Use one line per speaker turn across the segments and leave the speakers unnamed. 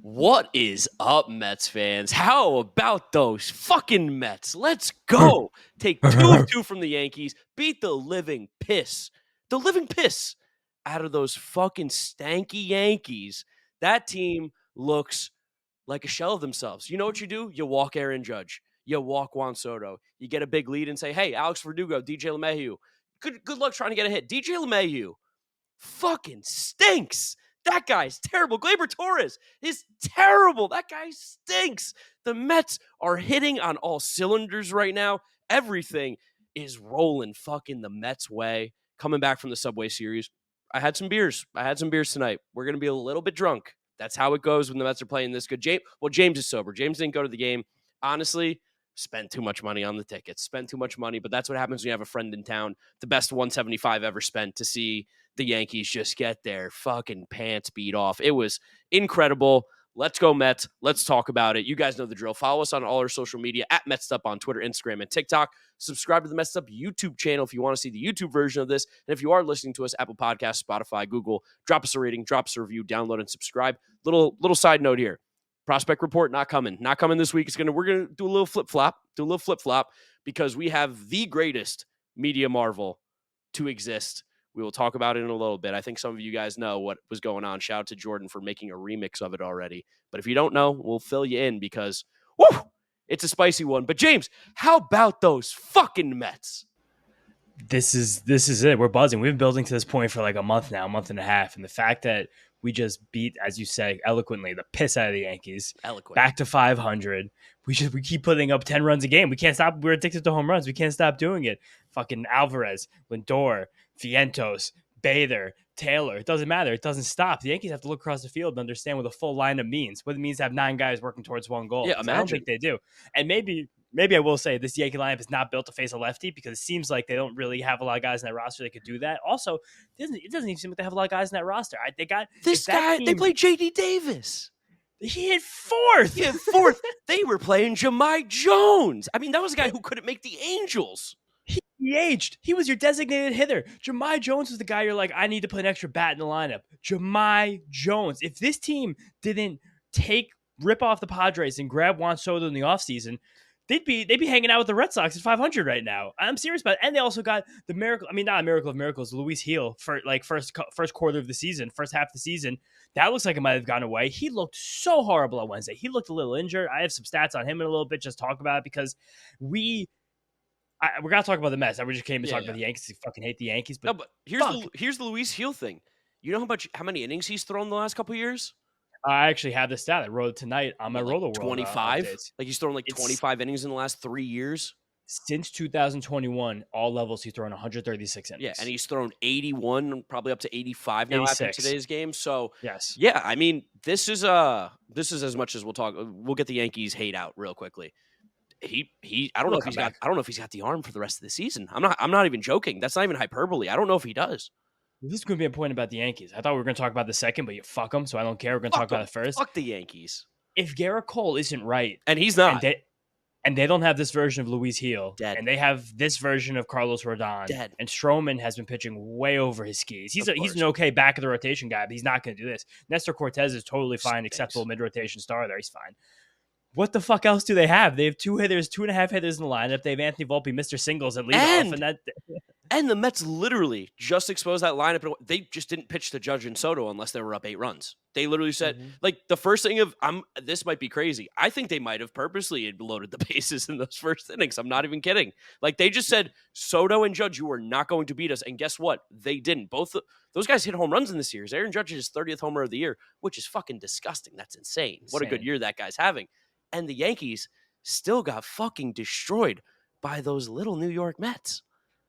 What is up, Mets fans? How about those fucking Mets? Let's go. Take 2 of 2 from the Yankees. Beat the living piss out of those fucking stanky Yankees. That team looks like a shell of themselves. You know what you do? You walk Aaron Judge. You walk Juan Soto. You get a big lead and say, hey, Alex Verdugo, DJ LeMahieu. Good luck trying to get a hit. DJ LeMahieu fucking stinks. That guy's terrible. Gleyber Torres is terrible. That guy stinks. The Mets are hitting on all cylinders right now. Everything is rolling fucking the Mets way. Coming back from the Subway Series, I had some beers. Tonight. We're going to be a little bit drunk. That's how it goes when the Mets are playing this good. James is sober. James didn't go to the game. Honestly, spent too much money on the tickets. Spent too much money, but that's what happens when you have a friend in town. The best 175 ever spent to see the Yankees just get their fucking pants beat off. It was incredible. Let's go, Mets. Let's talk about it. You guys know the drill. Follow us on all our social media at Mets'd on Twitter, Instagram, and TikTok. Subscribe to the Mets'd YouTube channel if you want to see the YouTube version of this. And if you are listening to us, Apple Podcasts, Spotify, Google, drop us a rating, drop us a review, download and subscribe. Little side note here. Prospect report not coming. Not coming this week. We're gonna do a little flip flop. Because we have the greatest media marvel to exist. We will talk about it in a little bit. I think some of you guys know what was going on. Shout out to Jordan for making a remix of it already. But if you don't know, we'll fill you in because it's a spicy one. But James, how about those fucking Mets?
This is it. We're buzzing. We've been building to this point for like a month now, a month and a half. And the fact that we just beat, as you say, eloquently, the piss out of the Yankees. Back to 500. We keep putting up 10 runs a game. We can't stop. We're addicted to home runs. We can't stop doing it. Fucking Álvarez, LINDOR, VIENTOS, Bather, Taylor. It doesn't matter. It doesn't stop. The Yankees have to look across the field and understand what a full lineup means. What it means to have 9 guys working towards one goal.
Yeah, imagine.
I don't think they do. And maybe I will say this Yankee lineup is not built to face a lefty because it seems like they don't really have a lot of guys in that roster that could do that. Also, it doesn't even seem like they have a lot of guys in that roster. They got
this guy. They played J.D. Davis.
He hit fourth.
They were playing Jahmai Jones. I mean, that was a guy who couldn't make the Angels.
He aged. He was your designated hitter. Jahmai Jones was the guy you're like, I need to put an extra bat in the lineup. Jahmai Jones. If this team didn't rip off the Padres and grab Juan Soto in the offseason, they'd be hanging out with the Red Sox at 500 right now. I'm serious about it. And they also got the miracle. I mean, not a miracle of miracles. Luis Gil for like first quarter of the season, first half of the season. That looks like it might have gone away. He looked so horrible on Wednesday. He looked a little injured. I have some stats on him in a little bit. Just talk about it because we're gonna talk about the Mets. I just came to talk about the Yankees. I fucking hate the Yankees. But
here's the Luis Gil thing. You know how many innings he's thrown the last couple of years?
I actually have the stat. I wrote it tonight on my Roto World.
25? Like he's thrown 25 innings in the last 3 years?
Since 2021, all levels he's thrown 136 innings.
Yeah, and he's thrown 81, probably up to 85 now
86.
after today's game. So,
yes.
Yeah, I mean, this is as much as we'll talk. We'll get the Yankees hate out real quickly. I don't know if he's got the arm for the rest of the season. I'm not even joking. That's not even hyperbole. I don't know if he does.
This is going to be a point about the Yankees. I thought we were going to talk about the second, but you fuck them, so I don't care. We're going to talk about it first.
Fuck the Yankees.
If Garrett Cole isn't right,
and he's not,
and they don't have this version of Luis Gil,
dead,
and they have this version of Carlos Rodon,
dead,
and Stroman has been pitching way over his skis. He's an okay back of the rotation guy, but he's not going to do this. Nestor Cortez is totally fine, acceptable mid-rotation starter. He's fine. What the fuck else do they have? They have 2 hitters, 2.5 hitters in the lineup. They have Anthony Volpe, Mr. Singles at leadoff,
and the Mets literally just exposed that lineup. They just didn't pitch to Judge and Soto unless they were up 8 runs. They literally said, like, the first thing this might be crazy. I think they might have purposely loaded the bases in those first innings. I'm not even kidding. Like, they just said, Soto and Judge, you are not going to beat us. And guess what? They didn't. Both those guys hit home runs in this series. Aaron Judge is his 30th homer of the year, which is fucking disgusting. That's insane. What a good year that guy's having. And the Yankees still got fucking destroyed by those little New York Mets.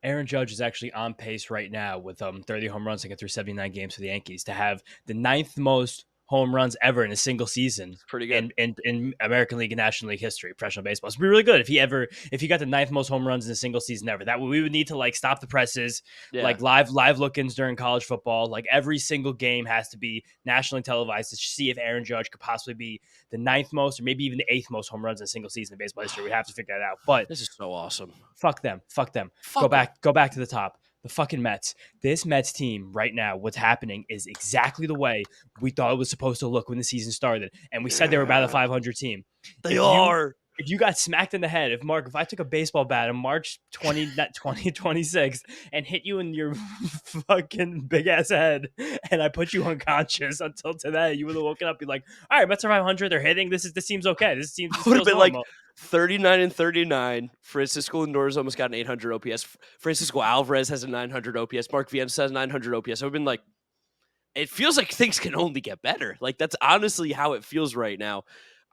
Aaron Judge is actually on pace right now with 30 home runs to get through 79 games for the Yankees to have the 9th most home runs ever in a single season.
Pretty good
in American League and National League history, professional baseball. It's be really good if he got the 9th most home runs in a single season ever. That we would need to like stop the presses, like live look-ins during college football. Like every single game has to be nationally televised to see if Aaron Judge could possibly be the 9th most or maybe even the 8th most home runs in a single season in baseball history. We have to figure that out. But
this is so awesome.
Fuck them. Go back to the top. The fucking Mets. This Mets team right now, what's happening is exactly the way we thought it was supposed to look when the season started. And we said they were about a 500 team.
They
If you
are.
if you got smacked in the head, if I took a baseball bat on March 2026 and hit you in your fucking big ass head and I put you unconscious until today, you would have woken up and be like, all right, Mets are 500. They're hitting. This seems okay. This
Would have
feels
been like
normal.
39 and 39. Francisco Lindor's almost got an 800 OPS. Francisco Alvarez has a 900 OPS. Mark Vientos has 900 OPS. I've been like, it feels like things can only get better. Like, that's honestly how it feels right now.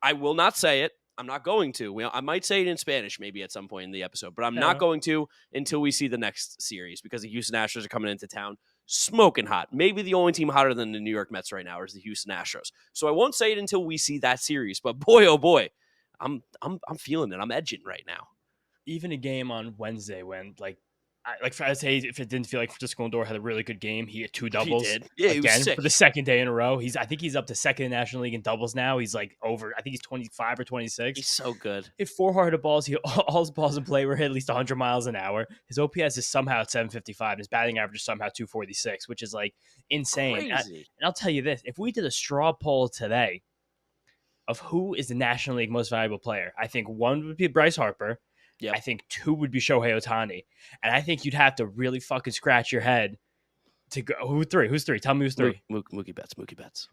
I will not say it. I'm not going to. I might say it in Spanish maybe at some point in the episode, but I'm not going to until we see the next series because the Houston Astros are coming into town smoking hot. Maybe the only team hotter than the New York Mets right now is the Houston Astros. So I won't say it until we see that series, but boy, oh boy, I'm feeling it. I'm edging right now.
Even a game on Wednesday when I say if it didn't feel like Francisco Lindor had a really good game, he had 2 doubles.
He did. Yeah, he was
again
sick.
for the second day in a row. I think he's up to second in the National League in doubles now. He's like over. I think he's 25 or 26.
He's so good.
He had 4 hard hit balls. All his balls in play were hit at least 100 miles an hour. His OPS is somehow at 755. His batting average is somehow 246, which is like insane.
Crazy.
And I'll tell you this: if we did a straw poll today of who is the National League most valuable player, I think 1 would be Bryce Harper.
Yep.
I think 2 would be Shohei Ohtani. And I think you'd have to really fucking scratch your head to go. Who's 3? Tell me who's 3.
Mookie Betts.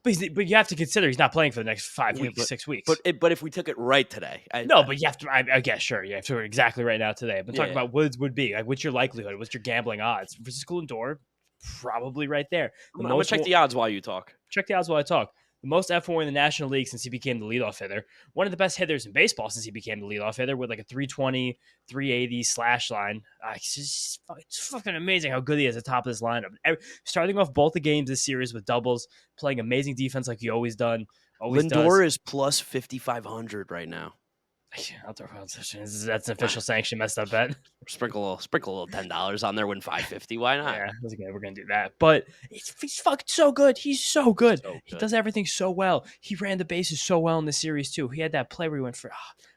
But you have to consider he's not playing for the next 5 weeks, 6 weeks.
But if we took it right today.
But you have to, I guess, sure. You have to exactly right now today. I've been talking about what would be. Like, what's your likelihood? What's your gambling odds? Francisco Lindor, probably right there.
I'm going to check the odds while you talk.
Check the odds while I talk. The most F4 in the National League since he became the leadoff hitter. One of the best hitters in baseball since he became the leadoff hitter with like a 320, 380 slash line. It's fucking amazing how good he is at the top of this lineup. Starting off both the games this series with doubles, playing amazing defense like he always done.
Lindor is plus 5,500 right now.
That's an official sanction messed up bet.
Sprinkle a little $10 on there, win 550. Why not?
Yeah, we're gonna do that. But he's fucking so good. He's so good. He does everything so well. He ran the bases so well in the series too. He had that play where he went for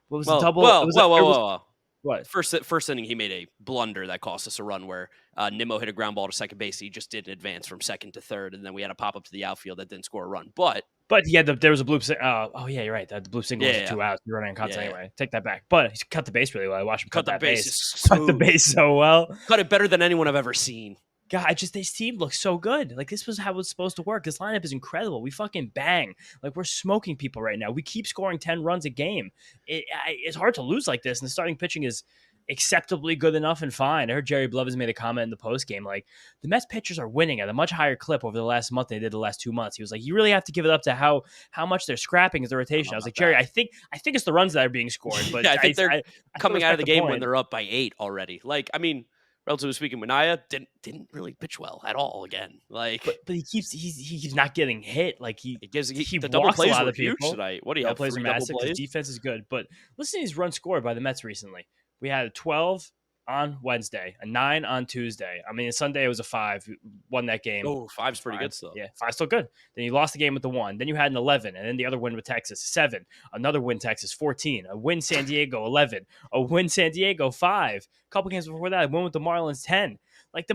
what was the double?
Whoa.
What?
First inning, he made a blunder that cost us a run where Nimmo hit a ground ball to second base. He just didn't advance from second to third, and then we had a pop up to the outfield that didn't score a run. But
he had there was a bloop. Oh yeah, you're right. The bloop signal was 2 outs. You're running on cuts anyway. Take that back. But he cut the base really well. I watched him cut that base. Cut the base so well.
Cut it better than anyone I've ever seen.
God, this team looks so good. Like, this was how it was supposed to work. This lineup is incredible. We fucking bang. Like, we're smoking people right now. We keep scoring 10 runs a game. It's hard to lose like this, and the starting pitching is acceptably good enough and fine. I heard Jerry Bloves made a comment in the post game like the Mets pitchers are winning at a much higher clip over the last month than they did the last 2 months. He was like, you really have to give it up to how much they're scrapping as the rotation. I was like, Jerry, I think it's the runs that are being scored, but
I think they're coming out of the game
point
when they're up by 8 already. Like, I mean, relatively speaking, Manaea didn't really pitch well at all again. Like,
but he keeps not getting hit. Like he
the double plays were huge tonight. What do you have?
Plays are massive. His defense is good, but listen to these runs scored by the Mets recently. We had a 12 on Wednesday, a 9 on Tuesday. I mean, Sunday it was a 5. Won that game.
Oh, 5's pretty good still.
Yeah, 5's still good. Then you lost the game with the 1. Then you had an 11, and then the other win with Texas, 7. Another win Texas, 14. A win San Diego, 11. A win San Diego, 5. A couple games before that, a win with the Marlins, 10. Like,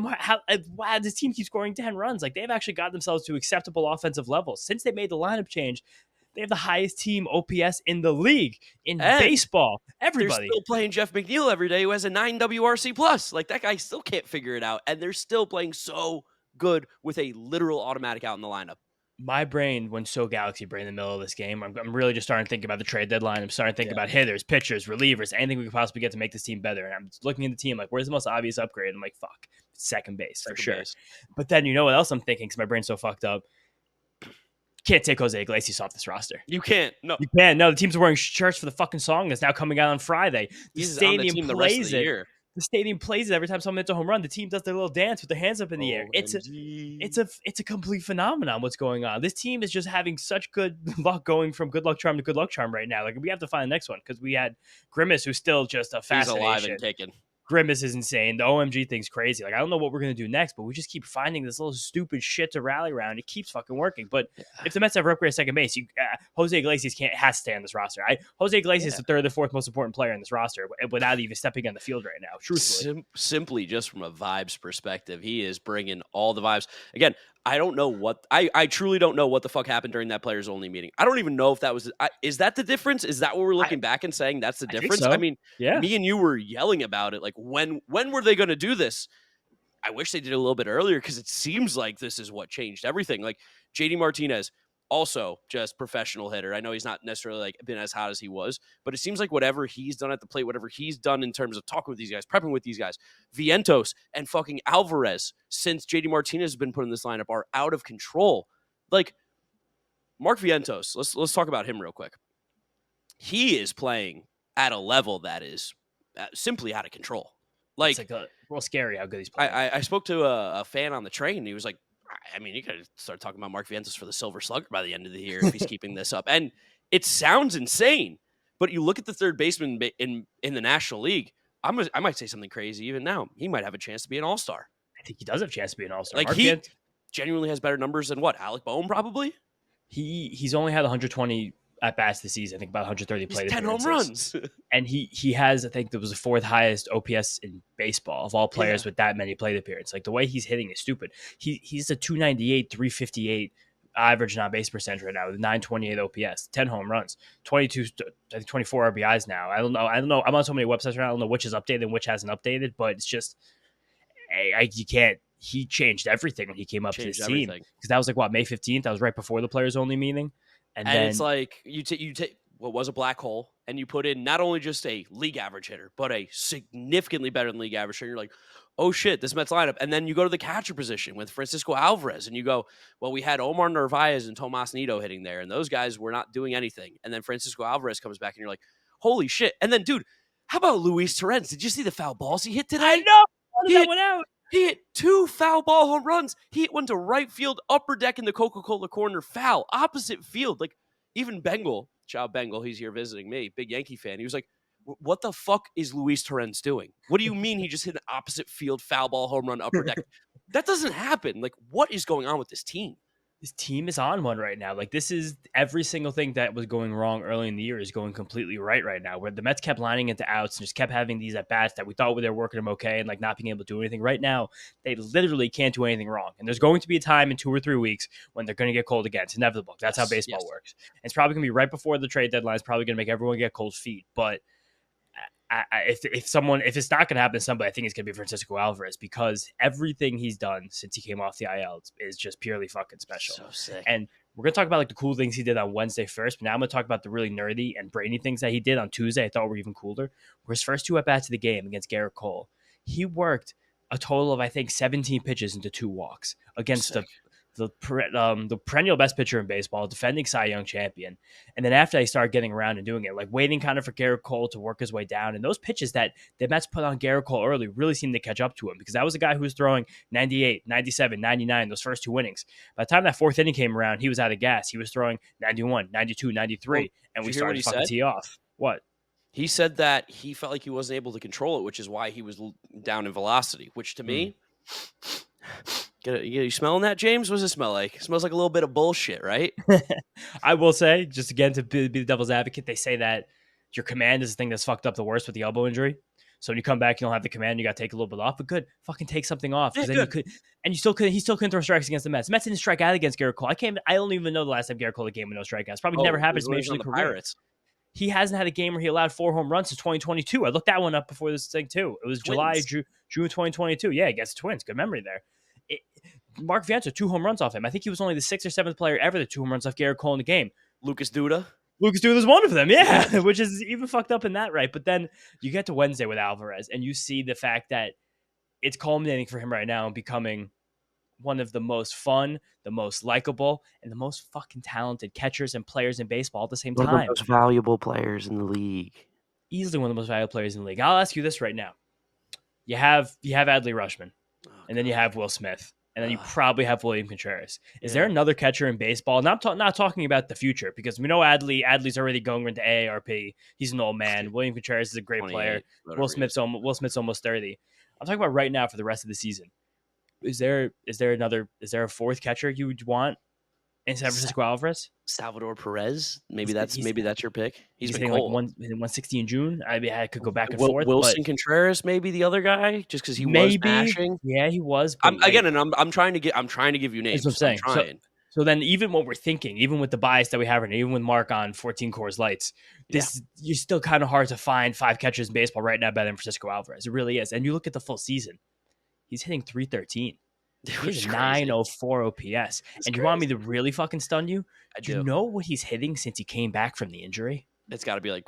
wow, this team keeps scoring 10 runs. Like, they've actually got themselves to acceptable offensive levels. Since they made the lineup change, they have the highest team OPS in the league in baseball. Everybody.
They're still playing Jeff McNeil every day who has a 9 WRC plus. Like, that guy still can't figure it out. And they're still playing so good with a literal automatic out in the lineup.
My brain went so galaxy brain in the middle of this game. I'm really just starting to think about the trade deadline. I'm starting to think about hitters, pitchers, relievers, anything we could possibly get to make this team better. And I'm looking at the team like, where's the most obvious upgrade? I'm like, fuck, second base for sure. But then you know what else I'm thinking because my brain's so fucked up. Can't take Jose Iglesias off this roster.
You can't. No.
You can't. No, the team's wearing shirts for the fucking song that's now coming out on Friday.
He's stadium plays it.
The stadium plays it every time someone hits a home run. The team does their little dance with their hands up in the air. It's a complete phenomenon what's going on. This team is just having such good luck going from good luck charm to good luck charm right now. Like, we have to find the next one because we had Grimace, who's still just a fascination.
He's alive and kicking.
Grimace is insane. The OMG thing's crazy. Like, I don't know what we're going to do next, but we just keep finding this little stupid shit to rally around. It keeps fucking working. But if the Mets ever upgrade second base, Jose Iglesias has to stay on this roster. Jose Iglesias is the third or fourth most important player in this roster without even stepping on the field right now, truthfully.
Simply just from a vibes perspective, he is bringing all the vibes. Again, I don't know what I truly don't know what the fuck happened during that players only meeting. I don't even know if that was is that the difference? Is that what we're looking back and saying that's the
I think
difference?
so.
I mean,
Yeah.
me and you were yelling about it. Like when were they going to do this? I wish they did it a little bit earlier because it seems like this is what changed everything. Like JD Martinez, also just professional hitter. I know he's not necessarily like been as hot as he was, but it seems like whatever he's done at the plate, whatever he's done in terms of talking with these guys, prepping with these guys, Vientos and fucking Alvarez, since JD Martinez has been put in this lineup, are out of control. Like Mark Vientos, let's talk about him real quick. He is playing at a level that is simply out of control.
It's like a real scary how good he's playing.
I spoke to a fan on the train. And he was like, I mean, you got to start talking about Mark Vientos for the Silver Slugger by the end of the year if he's keeping this up. And it sounds insane, but you look at the third baseman in the National League. I might say something crazy even now. He might have a chance to be an All-Star.
I think he does have a chance to be an All-Star.
Like he genuinely has better numbers than what? Alec Boehm probably?
He's only had 120 at bats this season. I think about 130 plate appearances.
10 home runs.
And he has, I think that was the fourth highest OPS in baseball of all players with that many plate appearances. Like the way he's hitting is stupid. He's a 298, 358 average on-base percentage right now with 928 OPS, 10 home runs, 22, I think 24 RBIs now. I don't know. I'm on so many websites right now. I don't know which is updated and which hasn't updated, but it's just, you can't. He changed everything when he came up to this team because that was like May 15th. That was right before the players only meeting, and then
it's like you take what was a black hole and you put in not only just a league average hitter but a significantly better than league average hitter. You're like, oh shit, this Mets lineup, and then you go to the catcher position with Francisco Alvarez, and you go, well, we had Omar Narvaez and Tomas Nido hitting there, and those guys were not doing anything, and then Francisco Alvarez comes back, and you're like, holy shit! And then, dude, how about Luis Torrens? Did you see the foul balls he hit today?
I know that went out.
He hit 2 foul ball home runs. He hit one to right field, upper deck in the Coca-Cola corner, foul, opposite field. Like, even Bengal, Chow Bengal, he's here visiting me, big Yankee fan. He was like, what the fuck is Luis Torrens doing? What do you mean he just hit an opposite field foul ball home run, upper deck? That doesn't happen. Like, what is going on with this team?
This team is on one right now. Like, this is every single thing that was going wrong early in the year is going completely right now. Where the Mets kept lining into outs and just kept having these at bats that we thought they were working them okay and like not being able to do anything. Right now, they literally can't do anything wrong. And there's going to be a time in 2 or 3 weeks when they're going to get cold again. It's inevitable. That's how baseball works. And it's probably going to be right before the trade deadline. It's probably going to make everyone get cold feet. But if it's not going to happen to somebody, I think it's going to be Francisco Alvarez because everything he's done since he came off the IL is just purely fucking special.
So sick.
And we're going to talk about like the cool things he did on Wednesday first, but now I'm going to talk about the really nerdy and brainy things that he did on Tuesday. I thought were even cooler. Were his first 2 at-bats of the game against Garrett Cole. He worked a total of, I think, 17 pitches into 2 walks against the perennial best pitcher in baseball, defending Cy Young champion. And then after they started getting around and doing it, like waiting kind of for Garrett Cole to work his way down. And those pitches that the Mets put on Garrett Cole early really seemed to catch up to him because that was a guy who was throwing 98, 97, 99, those first 2 innings. By the time that 4th inning came around, he was out of gas. He was throwing 91, 92, 93, and we started to fucking tee off. What?
He said that he felt like he wasn't able to control it, which is why he was down in velocity, which to me... You smelling that, James? What does it smell like? It smells like a little bit of bullshit, right?
I will say, just again, to be the devil's advocate, they say that your command is the thing that's fucked up the worst with the elbow injury. So when you come back, you don't have the command. You got to take a little bit off. But good, fucking take something off because then you could, and you still could. He still couldn't throw strikes against the Mets. The Mets didn't strike out against Garrett Cole. I don't even know the last time Garrett Cole had a game with no strikeouts. Probably never happens in Major League career. Pirates. He hasn't had a game where he allowed 4 home runs since 2022. I looked that one up before this thing too. It was June 2022. Yeah, against the Twins. Good memory there. Mark Vientos, 2 home runs off him. I think he was only the 6th or 7th player ever to 2 home runs off Garrett Cole in the game.
Lucas Duda
is one of them, yeah, which is even fucked up in that, right? But then you get to Wednesday with Alvarez, and you see the fact that it's culminating for him right now and becoming one of the most fun, the most likable, and the most fucking talented catchers and players in baseball at the same time.
One of the most valuable players in the league.
Easily one of the most valuable players in the league. I'll ask you this right now. You have Adley Rutschman, and then you have Will Smith. and then you probably have William Contreras. Is there
Yeah.
another catcher in baseball? Not talking about the future, because we know Adley's already going into AARP. He's an old man. William Contreras is a great player.
28, whatever he is.
Will Smith's almost 30. I'm talking about right now for the rest of the season. Is there a fourth catcher you would want in San Francisco Alvarez?
Salvador Perez. Maybe
He's
that's your pick. He's been
hitting
cold.
like 160 in June. I mean, I could go back and forth.
Wilson
But
Contreras, maybe the other guy, just because he was
maybe,
mashing.
yeah, he was. But
I'm trying to give you names.
that's what I'm saying.
I'm trying.
So then, even what we're thinking, even with the bias that we have, and even with Mark on 14 Coors Lights, you're still kind of hard to find 5 catchers in baseball right now better than Francisco Alvarez. It really is. And you look at the full season, he's hitting 313. He's 904 OPS. And you want me to really fucking stun you? Do you know what he's hitting since he came back from the injury?
It's got to be like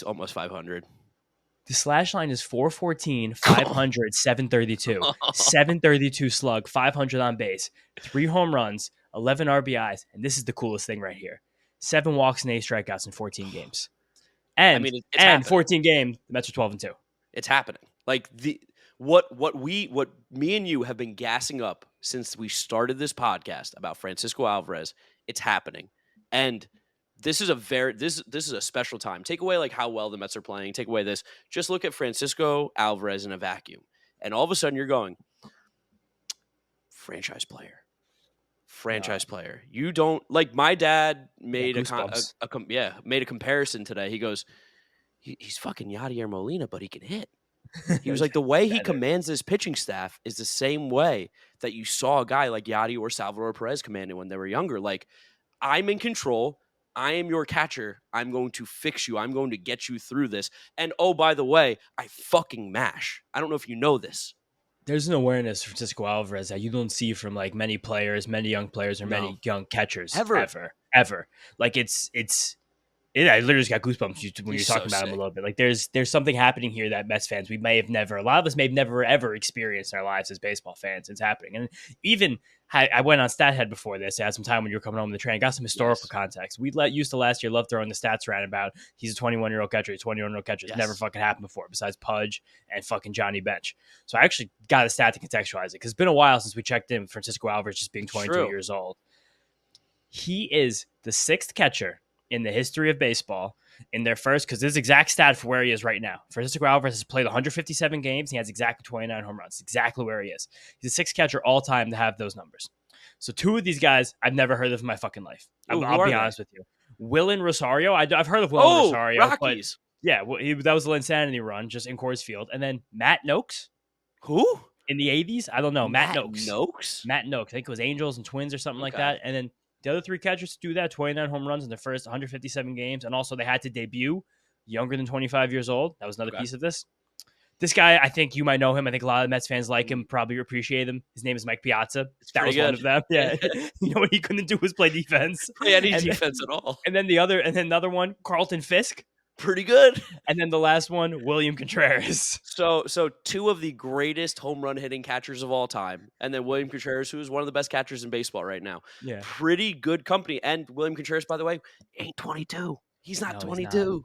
almost 500.
The slash line is 414, 500, 732. 732 slug, 500 on base, 3 home runs, 11 RBIs. And this is the coolest thing right here: 7 walks and 8 strikeouts in 14 games. And, it's 14 games, the Mets are 12-2.
It's happening. Like what me and you have been gassing up since we started this podcast about Francisco Alvarez. It's happening. And this is a special time. Take away like how well the Mets are playing. Take away this. Just look at Francisco Alvarez in a vacuum. And all of a sudden you're going, franchise player. You don't like. My dad made made a comparison today. He goes, he's fucking Yadier Molina, but he can hit. He was like, the way he commands his pitching staff is the same way that you saw a guy like Yadi or Salvador Perez command it when they were younger. Like, I'm in control. I am your catcher. I'm going to fix you. I'm going to get you through this. And oh, by the way, I fucking mash. I don't know if you know this.
There's an awareness for Francisco Alvarez that you don't see from like many players, many young players, or many young catchers ever. Like I literally just got goosebumps when you're talking about him a little bit. Like there's something happening here that Mets fans, a lot of us may have never ever experienced in our lives as baseball fans. It's happening. And even I went on StatHead before this. I had some time when you were coming home in the train. Got some historical context. Used to last year love throwing the stats around about he's a 21-year-old catcher. He's 21-year-old catcher. It's never fucking happened before besides Pudge and fucking Johnny Bench. So I actually got a stat to contextualize it because it's been a while since we checked in Francisco Alvarez just being 22 years old. He is the 6th catcher in the history of baseball in their first, because this is exact stat for where he is right now. Francisco Alvarez has played 157 games. He has exactly 29 home runs, exactly where he is. He's the 6th catcher all time to have those numbers. So 2 of these guys I've never heard of in my fucking life. I'll be honest with you. Willen Rosario. I've heard of Willen Rosario.
Rockies.
But that was the Insanity run just in Coors Field. And then Matt Noakes.
Who?
In the 80s? I don't know. Matt Noakes.
Matt
Noakes. I think it was Angels and Twins or something like that. And then the other 3 catchers do that, 29 home runs in their first 157 games. And also they had to debut younger than 25 years old. That was another piece of this. This guy, I think you might know him. I think a lot of Mets fans like him, probably appreciate him. His name is Mike Piazza. That was one of them. Yeah. You know what he couldn't do was play defense.
Play any defense at all.
And then another one, Carlton Fisk.
Pretty good.
And then the last one, William Contreras.
So 2 of the greatest home run hitting catchers of all time. And then William Contreras, who is one of the best catchers in baseball right now.
Yeah.
Pretty good company. And William Contreras, by the way, ain't 22. He's not 22. He's not.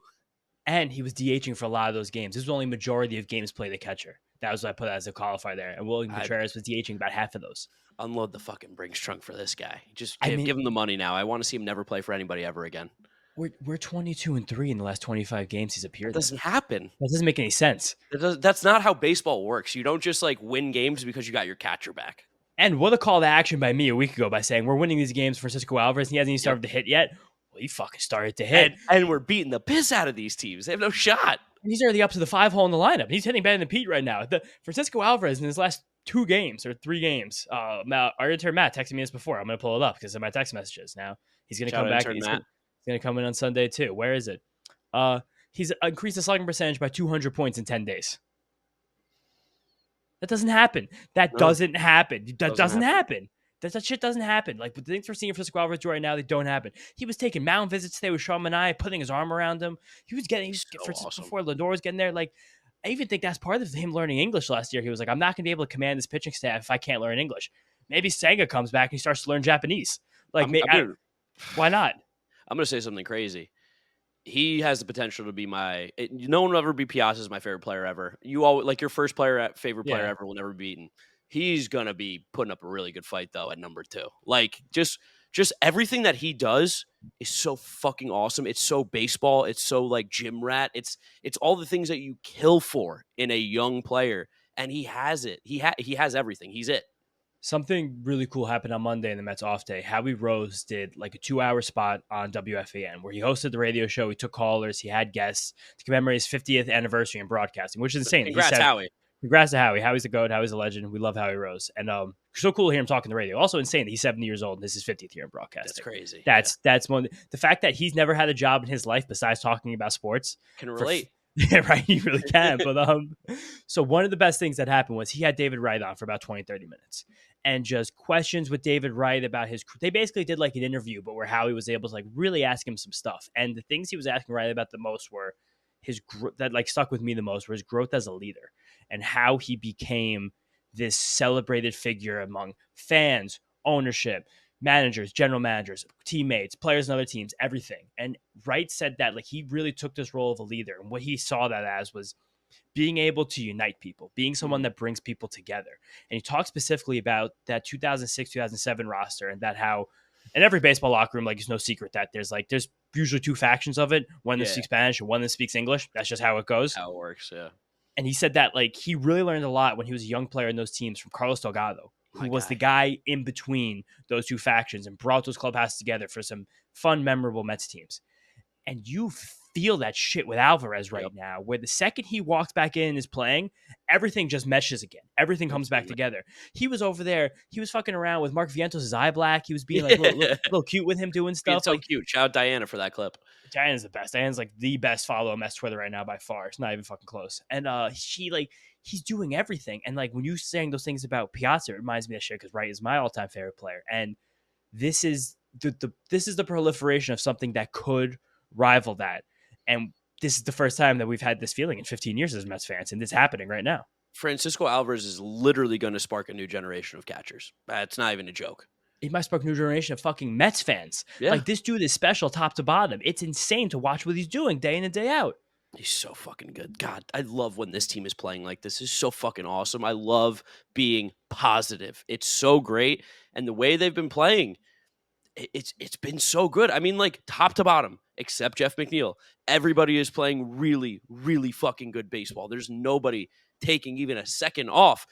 And he was DHing for a lot of those games. This was only majority of games played the catcher. That was what I put as a qualifier there. And William Contreras was DHing about half of those.
Unload the fucking Brinks trunk for this guy. Just give him the money now. I want to see him never play for anybody ever again.
We're 22-3 in the last 25 games he's appeared.
That doesn't happen.
That doesn't make any sense.
That's not how baseball works. You don't just like win games because you got your catcher back.
And what a call to action by me a week ago by saying we're winning these games for Francisco Alvarez and he hasn't even started to hit yet. Well, he fucking started to hit.
And we're beating the piss out of these teams. They have no shot.
And he's already up to the 5 hole in the lineup. He's hitting better than Pete right now. Francisco Alvarez in his last 2 games or 3 games. Our intern Matt texted me this before. I'm going to pull it up because of my text messages now. He's going to come back. He's going to come in on Sunday too. Where is it? He's increased the slugging percentage by 200 points in 10 days. That doesn't happen. That doesn't happen. That shit doesn't happen. Like the things we're seeing Francisco Alvarez do right now, they don't happen. He was taking mound visits today with Sean Manaea, putting his arm around him. He was awesome. Before Lindor was getting there. Like I even think that's part of him learning English last year. He was like, I'm not going to be able to command this pitching staff if I can't learn English. Maybe Senga comes back and he starts to learn Japanese. Like, why not?
I'm going to say something crazy. He has the potential to be no one will ever be Piazza's my favorite player ever. You always like your first favorite player ever will never be beaten. He's gonna be putting up a really good fight though at number 2. Like just everything that he does is so fucking awesome. It's so baseball. It's so like gym rat. It's all the things that you kill for in a young player, and he has it. He has everything. He's it.
Something really cool happened on Monday in the Mets off day. Howie Rose did like a 2-hour spot on WFAN where he hosted the radio show. He took callers. He had guests to commemorate his 50th anniversary in broadcasting, which is insane.
Congrats,
he said,
Howie.
congrats to Howie. Howie's the GOAT. Howie's a legend. We love Howie Rose. And so cool to hear him talking the radio. Also insane that he's 70 years old and this is his 50th year in broadcasting.
That's crazy.
That's one. The fact that he's never had a job in his life besides talking about sports.
Can relate.
Yeah, right. He really can. But so one of the best things that happened was he had David Wright on for about 20, 30 minutes and just questions with David Wright about they basically did like an interview, but where Howie was able to like really ask him some stuff. And the things he was asking Wright about the most were that like stuck with me the most was his growth as a leader and how he became this celebrated figure among fans, ownership, managers, general managers, teammates, players and other teams, everything. And Wright said that like he really took this role of a leader, and what he saw that as was being able to unite people, being someone that brings people together. And he talked specifically about that 2006, 2007 roster and that how in every baseball locker room, like it's no secret that there's usually 2 factions of it, one that speaks Spanish and one that speaks English. That's just how it goes.
How it works, yeah.
And he said that like he really learned a lot when he was a young player in those teams from Carlos Delgado, who was the guy in between those 2 factions and brought those clubhouses together for some fun, memorable Mets teams. And you feel that shit with Alvarez right now, where the second he walks back in and is playing, everything just meshes again. Everything comes back together. He was over there. He was fucking around with Mark Vientos' eye black. He was being like a little cute with him doing stuff.
Being so cute. Shout out Diana for that clip.
Diana's the best. Diana's like the best follow on Mets Twitter right now by far. It's not even fucking close. And he's doing everything. And like when you saying those things about Piazza, it reminds me of shit because Wright is my all-time favorite player. And this is the proliferation of something that could rival that. And this is the first time that we've had this feeling in 15 years as Mets fans, and it's happening right now.
Francisco Alvarez is literally going to spark a new generation of catchers. That's not even a joke.
He might spark a new generation of fucking Mets fans.
Yeah.
Like this dude is special top to bottom. It's insane to watch what he's doing day in and day out.
He's so fucking good. God, I love when this team is playing like this. It's so fucking awesome. I love being positive. It's so great. And the way they've been playing, it's been so good. I mean, like top to bottom, except Jeff McNeil. Everybody is playing really, really fucking good baseball. There's nobody taking even a second off.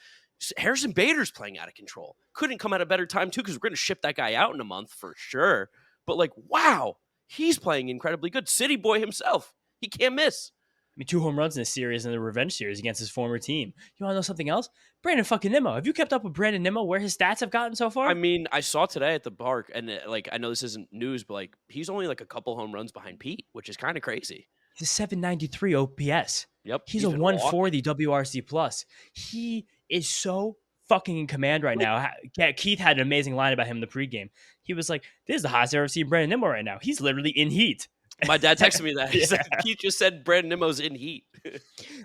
Harrison Bader's playing out of control. Couldn't come at a better time, too, because we're going to ship that guy out in a month for sure. But, like, wow, he's playing incredibly good. City Boy himself. He can't miss.
I mean, 2 home runs in this series and the revenge series against his former team. You want to know something else? Brandon fucking Nimmo. Have you kept up with Brandon Nimmo, where his stats have gotten so far?
I mean, I saw today at the park, and like I know this isn't news, but like he's only like a couple home runs behind Pete, which is kind of crazy.
He's a 793 OPS.
Yep.
He's a 140 WRC plus. He is so fucking in command right now. Keith had an amazing line about him in the pregame. He was like, this is the hottest I've ever seen Brandon Nimmo right now. He's literally in heat.
My dad texted me that. He said, Keith just said Brandon Nimmo's in heat.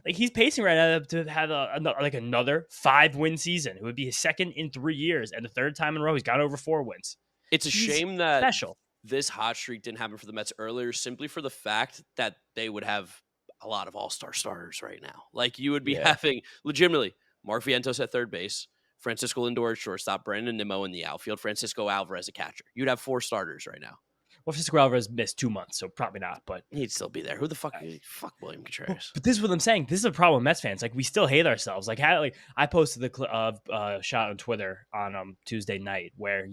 Like he's pacing right now to have another 5-win season. It would be his second in 3 years, and the third time in a row he's got over 4 wins.
It's a shame that
special.
This hot streak didn't happen for the Mets earlier, simply for the fact that they would have a lot of all-star starters right now. Like you would be having legitimately Mark Vientos at third base, Francisco Lindor at shortstop, Brandon Nimmo in the outfield, Francisco Alvarez a catcher. You'd have 4 starters right now.
Well, Francisco Alvarez missed 2 months, so probably not. But
he'd still be there. Who the fuck? Fuck William Contreras.
But this is what I'm saying. This is a problem with Mets fans. Like we still hate ourselves. Like I posted the shot on Twitter on Tuesday night where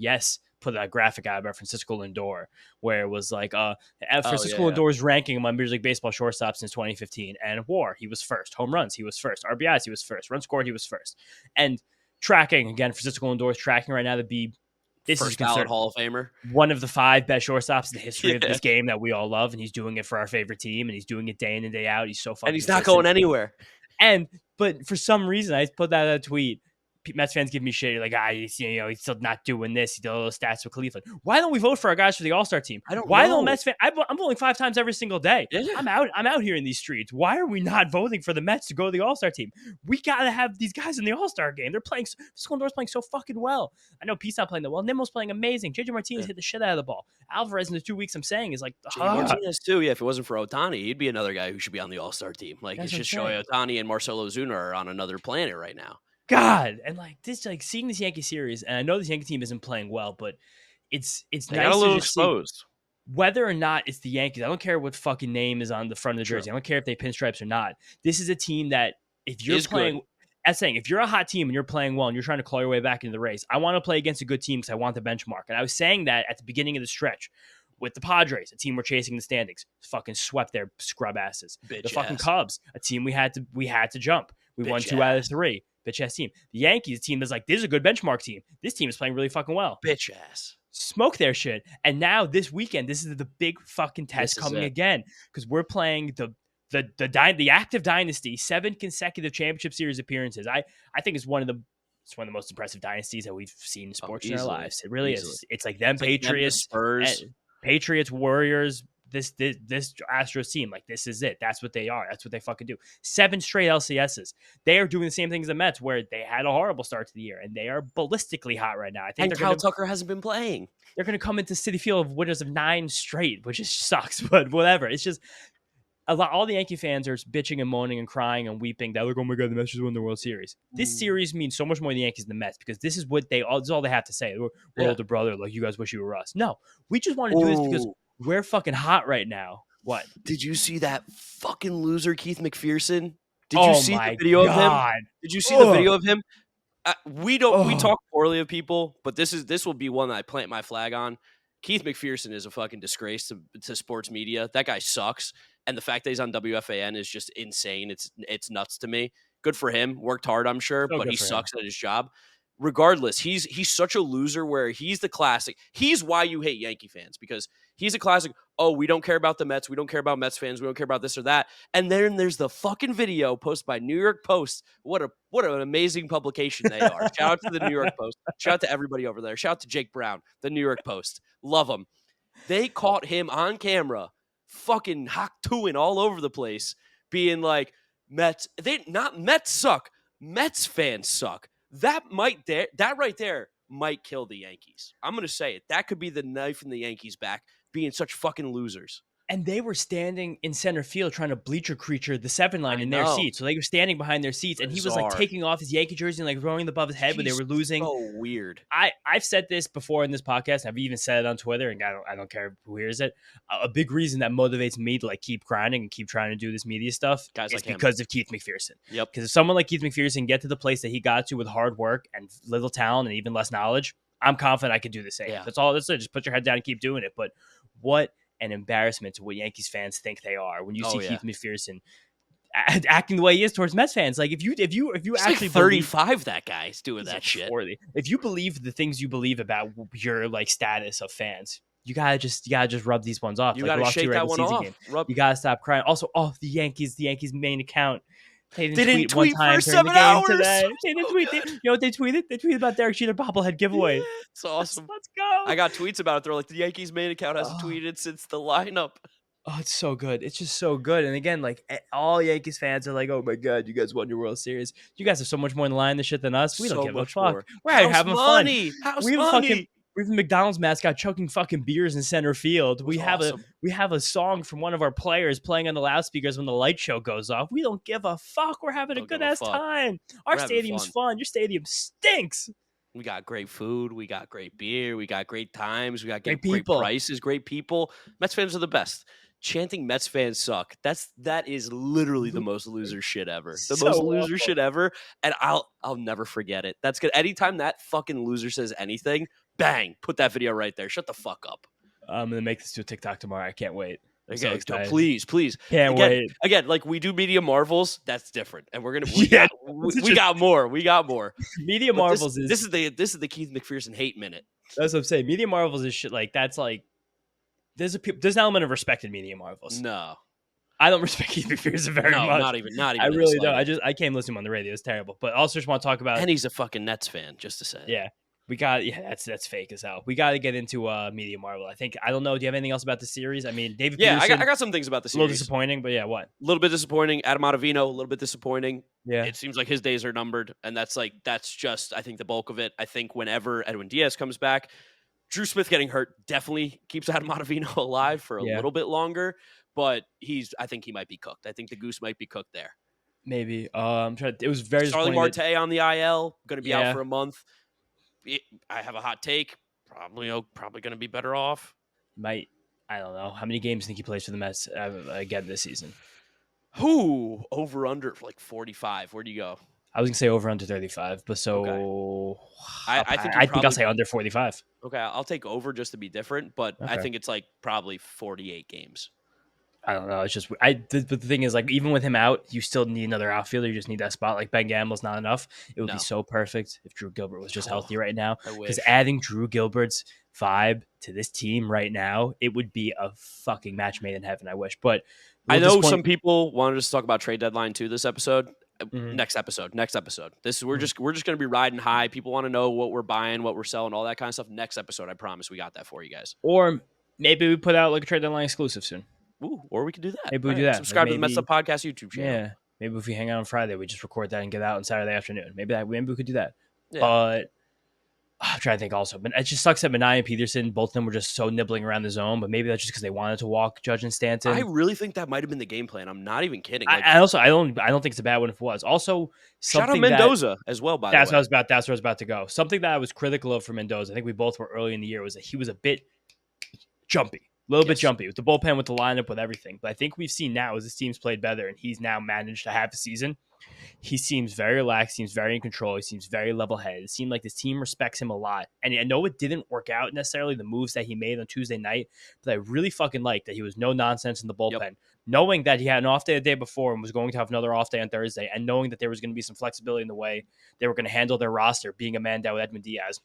put that graphic out about Francisco Lindor, where it was like Francisco Lindor's ranking among Major League Baseball shortstops since 2015, and WAR he was first, home runs he was first, RBIs he was first, runs scored he was first, and tracking again. Francisco Lindor's tracking right now to be. This
first ballot Hall of Famer.
One of the 5 best shortstops in the history of this game that we all love, and he's doing it for our favorite team, and he's doing it day in and day out. He's so fucking
and he's not going anywhere.
But for some reason, I put that in a tweet. Mets fans give me shit. You're like, he's still not doing this. He did all those stats with Cleveland. Why don't we vote for our guys for the All-Star team? Why don't Mets fans? I'm voting 5 times every single day. Yeah. I'm out here in these streets. Why are we not voting for the Mets to go to the All-Star team? We gotta have these guys in the All-Star game. They're playing. Lindor's playing so fucking well. I know Pete's not playing that well. Nimmo's playing amazing. JJ Martinez hit the shit out of the ball. Alvarez in the 2 weeks I'm saying is like
Martinez too. Yeah, if it wasn't for Ohtani, he'd be another guy who should be on the All-Star team. Like it's just Shohei Ohtani and Marcelo Ozuna are on another planet right now.
God, and like this, like seeing this Yankee series, and I know this Yankee team isn't playing well, but it's
They got a
nice to
little
just see
exposed.
whether or not it's the Yankees. I don't care what fucking name is on the front of the
True.
jersey. I don't care if they pinstripes or not. This is a team that if you're
Is good.
playing, as saying, if you're a hot team and you're playing well and you're trying to claw your way back into the race, I want to play against a good team because I want the benchmark. And I was saying that at the beginning of the stretch with the Padres, a team we're chasing the standings, fucking swept their scrub asses.
Bitch
The fucking
ass.
Cubs, a team we had to jump. We won
Bitch
2 out of
ass.
3. Bitch ass team. The Yankees team is like, this is a good benchmark team. This team is playing really fucking well.
Bitch ass.
Smoke their shit. And now this weekend, this is the big fucking test coming again because we're playing the active dynasty, 7 consecutive championship series appearances. I think it's one of the most impressive dynasties that we've seen in sports in our lives. It really is. It's like them,
It's like them, the
Patriots,
Spurs.
Patriots, Warriors. This Astros team, like this is it. That's what they are. That's what they fucking do. 7 straight LCSs. They are doing the same thing as the Mets, where they had a horrible start to the year, and they are ballistically hot right now. I think
And Kyle Tucker hasn't been playing.
they're going to come into Citi Field of winners of 9 straight, which just sucks. But whatever. It's just all the Yankee fans are bitching and moaning and crying and weeping that like, oh my god, the Mets just won the World Series. This series means so much more to the Yankees than the Mets because this is what this is all they have to say. We're older brother, like you guys wish you were us. No, we just want to do this because we're fucking hot right now. What?
Did you see that fucking loser Keith McPherson? Did you see the video of him? Did you see the video of him? We talk poorly of people, but this will be one that I plant my flag on. Keith McPherson is a fucking disgrace to sports media. That guy sucks, and the fact that he's on WFAN is just insane. It's nuts to me. Good for him. Worked hard, I'm sure, but he sucks at his job. Regardless, he's such a loser where he's the classic. He's why you hate Yankee fans because he's a classic. Oh, we don't care about the Mets. We don't care about Mets fans. We don't care about this or that. And then there's the fucking video posted by New York Post. What an amazing publication they are. Shout out to the New York Post. Shout out to everybody over there. Shout out to Jake Brown, the New York Post. Love them. They caught him on camera, fucking hawk-tooing all over the place, being like, Mets suck. Mets fans suck. That right there might kill the Yankees. I'm going to say it. That could be the knife in the Yankees' back, being such fucking losers.
And they were standing in center field trying to bleacher creature the 7 line in their seats. So they were standing behind their seats, and he was like taking off his Yankee jersey and like throwing it above his head when they were losing.
So weird.
I've said this before in this podcast. I've even said it on Twitter, and I don't care who hears it. A big reason that motivates me to like keep grinding and keep trying to do this media stuff is because of Keith McPherson.
Yep.
Because if someone like Keith McPherson can get to the place that he got to with hard work and little talent and even less knowledge, I'm confident I could do the same. Yeah. That's all. That's it. Just put your head down and keep doing it. But what an embarrassment to what Yankees fans think they are when you see Keith McPherson acting the way he is towards Mets fans. Like if you
He's
actually
like 35, that guy's doing that shit.
40. If you believe the things you believe about your like status of fans, you gotta just rub these ones off.
You gotta shake that one off.
You gotta stop crying. Also, the Yankees main account. They
didn't
tweet
one time for 7 hours
today. They didn't tweet. You know what they tweeted? They tweeted about Derek Jeter bobblehead giveaway.
Yeah, it's awesome.
Let's go.
I got tweets about it. They're like, the Yankees main account hasn't tweeted since the lineup.
Oh, it's so good. It's just so good. And again, like all Yankees fans are like, oh my God, you guys won your World Series. You guys have so much more in the line this shit than us. We don't give a fuck.
More.
We're having fun.
House
we have
money.
We have a McDonald's mascot chucking fucking beers in center field. We have a song from one of our players playing on the loudspeakers when the light show goes off. We don't give a fuck. We're having a good ass time. Our stadium's fun. Your stadium stinks.
We got great food. We got great beer. We got great times. We got great prices. Great people. Mets fans are the best. Chanting Mets fans suck. That is literally the most loser shit ever. The most loser shit ever. And I'll never forget it. That's good. Anytime that fucking loser says anything, bang, put that video right there. Shut the fuck up.
I'm gonna make this to a TikTok tomorrow. I can't wait.
Okay, so please.
Can't wait.
Again, like we do Media Marvels, that's different. And we got more. We got more.
Media Marvels
this is the Keith McPherson hate minute.
That's what I'm saying. Media Marvels is shit like that's like there's an element of respect in Media Marvels.
No. I
don't respect Keith McPherson very much.
Not even.
I really don't. I can't listen to him on the radio. It's terrible. But also just want to talk about.
And he's a fucking Nets fan, just to say.
Yeah, that's fake as hell. We got to get into Media Marvel. I don't know. Do you have anything else about the series? I mean, David.
Yeah,
Peterson,
I got some things about the series.
A little disappointing, but yeah, what?
A little bit disappointing. Adam Ottavino, a little bit disappointing.
Yeah,
it seems like his days are numbered, and that's just I think the bulk of it. I think whenever Edwin Diaz comes back. Drew Smith getting hurt definitely keeps Adam Ottavino alive for a little bit longer, but I think he might be cooked. I think the goose might be cooked there.
Maybe. I'm trying. It was very
Starling
disappointing that.
Marte on the IL, going to be out
Yeah,
for a month. I have a hot take. Probably going to be better off.
might. I don't know how many games do you think he plays for the Mets again this season.
Who over under for like 45? Where do you go?
I was gonna say over under 35, but
Okay.
so
I think
I
you'd
think I'll
probably
say under 45.
okay. I'll take over just to be different, but I
Okay.
think it's like probably 48 games.
I don't know. It's just but the thing is, like, even with him out, you still need another outfielder. You just need that spot. Like Ben Gamble's not enough. It would be
No.
so perfect if Drew Gilbert was just
Oh,
healthy right now.
I
Because
wish.
adding Drew Gilbert's vibe to this team right now, it would be a fucking match made in heaven. I wish, but
I
we'll
know
disappoint.
some people wanted us to talk about trade deadline too this episode.
Mhm,
Next episode. Next episode. This we're
mhm.
just we're just gonna be riding high. People want to know what we're buying, what we're selling, all that kind of stuff. Next episode, I promise we got that for you guys.
Or maybe we put out like a trade deadline exclusive soon.
Ooh, or we could do that.
Maybe
All
we do
right.
that. Like
Subscribe to the Mets'd
maybe,
Podcast YouTube channel.
yeah. Maybe if we hang out on Friday, we just record that and get out on Saturday afternoon. Maybe we could do that.
Yeah.
But I'm trying to think also, but it just sucks that Minaya and Peterson, both of them were just so nibbling around the zone. But maybe that's just because they wanted to walk Judge and
I
Stanton.
really think that might have been the game plan. I'm not even kidding. Like,
I don't think it's a bad one if it was. Also,
shout out
something that
Mendoza as well, by the way.
that's where I was about to go. Something that I was critical of for Mendoza, I think we both were early in the year, was that he was a bit jumpy, a little bit
Yes.
jumpy with the bullpen, with the lineup, with everything. But I think we've seen now as this team's played better and he's now managed to have a season. He seems very relaxed, seems very in control, he seems very level headed. It seemed like this team respects him a lot. And I know it didn't work out necessarily, the moves that he made on Tuesday night, but I really fucking liked that he was no nonsense in the bullpen.
Yep.
Knowing that he had an off day the day before and was going to have another off day on Thursday, and knowing that there was going to be some flexibility in the way they were going to handle their roster, being a man down with Edwin Diaz.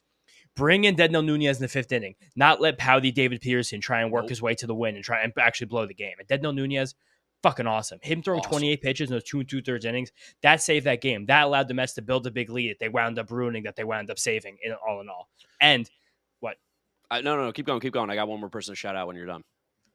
Bring in Dednell Nunez in the fifth inning. Not let Pouty David Peterson try and work his way to the win and try and actually blow the game. And Dednell Nunez, fucking awesome. Him throwing
Awesome.
28 pitches in those 2 2/3 innings, that saved that game. That allowed the Mets to build a big lead that they wound up ruining, that they wound up saving in all. And what?
No. Keep going. I got one more person to shout out when you're done.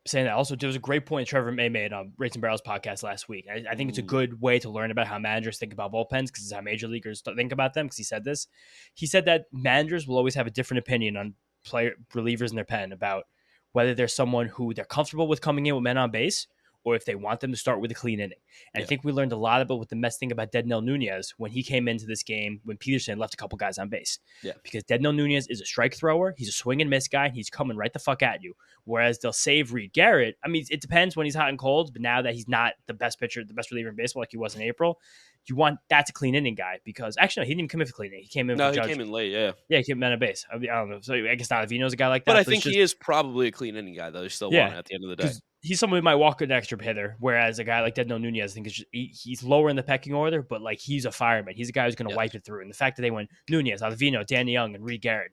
Saying that also, there was a great point Trevor May made on Rates and Barrels podcast last week. I think it's a good way to learn about how managers think about bullpens, because it's how major leaguers think about them. Because he said this, he said that managers will always have a different opinion on player relievers in their pen about whether there's someone who they're comfortable with coming in with men on base, or if they want them to start with a clean inning. And I think we learned a lot about what the Mets think about Dednell Nunez when he came into this game when Peterson left a couple guys on base.
Yeah.
Because Dednell Nunez is a strike thrower. He's a swing and miss guy. And he's coming right the fuck at you. Whereas they'll save Reed Garrett. I mean, it depends when he's hot and cold, but now that he's not the best pitcher, the best reliever in baseball like he was in April, you want that's a clean inning guy. Because actually, no, he didn't even come in for clean inning. He came in for Judge.
Came in late, yeah.
Yeah, he came in on base. I don't know. So I guess not if he knows a guy like that.
But I think he is probably a clean inning guy, though. He still won at the end of the day.
He's someone who might walk an extra hitter, whereas a guy like Dednall Nunez, I think he's lower in the pecking order, but like he's a fireman. He's a guy who's going to wipe it through. And the fact that they went Nunez, Ottavino, Danny Young, and Reed Garrett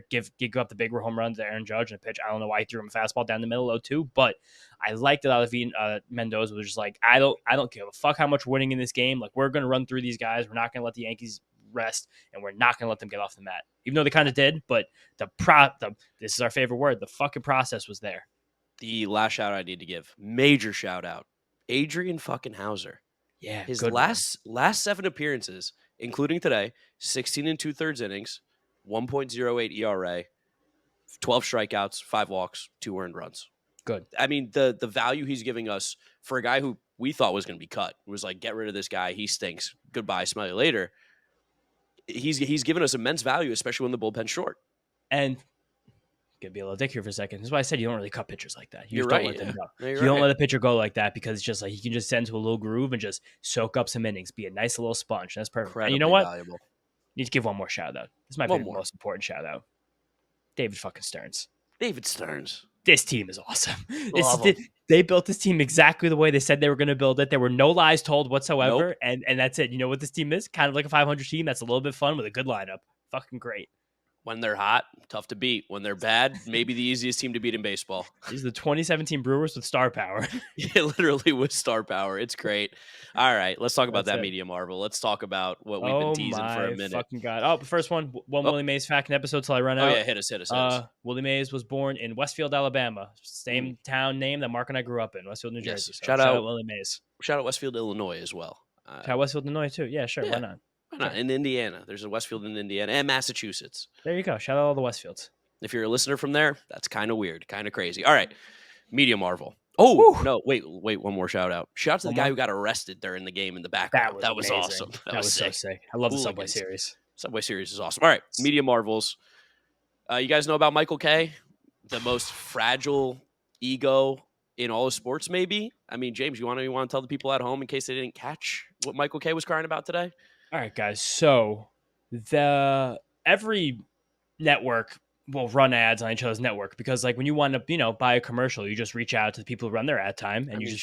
give up the big home run to Aaron Judge in a pitch. I don't know why he threw him a fastball down the middle 0-2, but I liked that Ottavino, Mendoza was just like, I don't give a fuck how much we're winning in this game. Like, we're going to run through these guys. We're not going to let the Yankees rest, and we're not going to let them get off the mat, even though they kind of did. But this is our favorite word. The fucking process was there.
The last shout out I need to give, major shout out, Adrian fucking Hauser.
Yeah,
his last 7 appearances, including today, 16 and 2/3 innings, 1.08 ERA, 12 strikeouts, 5 walks, 2 earned runs.
Good.
I mean, the value he's giving us for a guy who we thought was going to be cut, it was like, get rid of this guy, he stinks, goodbye, smell you later. He's given us immense value, especially when the bullpen's short.
And gonna be a little dick here for a second. That's why I said you don't really cut pitchers like that. You
You're
just
right,
don't let them go.
No,
you don't let a pitcher go like that, because it's just like he can just send to a little groove and just soak up some innings, be a nice little sponge. That's perfect.
Incredibly
And you know what?
valuable.
Need to give one more shout out. This might be the most important shout out. David fucking Stearns.
David Stearns.
This team is awesome.
Love him.
They built this team exactly the way they said they were going to build it. There were no lies told whatsoever,
Nope.
and that's it. You know what this team is? Kind of like a 500 team that's a little bit fun with a good lineup. Fucking great.
When they're hot, tough to beat. When they're bad, maybe the easiest team to beat in baseball.
These are the 2017 Brewers with star power.
Yeah, literally with star power. It's great. All right, let's talk about
That's
that
it.
media marvel. Let's talk about what we've been teasing for a minute.
Fucking God. Oh, the first one Willie Mays fact and episode till I run out.
Oh, yeah, hit us.
Willie Mays was born in Westfield, Alabama. Same town name that Mark and I grew up in, Westfield, New Jersey.
Yes.
So
Shout out
Willie Mays.
Shout out Westfield, Illinois as well.
Shout out Westfield, Illinois too. Yeah, sure. Why not?
Why not?
Sure.
In Indiana. There's a Westfield in Indiana and Massachusetts.
There you go. Shout out all the Westfields.
If you're a listener from there, that's kind of weird, kind of crazy. All right, media marvel. Oh,
Whew,
no, wait, one more shout out. Shout out to the
one
guy
more.
who got arrested during the game in the
That
background.
was
That was
amazing.
awesome. That
That
was
was so
sick.
sick. I love the Subway
Hooligans.
series.
Subway series is awesome. All right, media marvels. You guys know about Michael K, the most fragile ego in all of sports, maybe? I mean, James, you want to tell the people at home in case they didn't catch what Michael K was crying about today?
All right, guys. So the every network will run ads on each other's network because, like, when you want to, buy a commercial, you just reach out to the people who run their ad time
I
and
mean,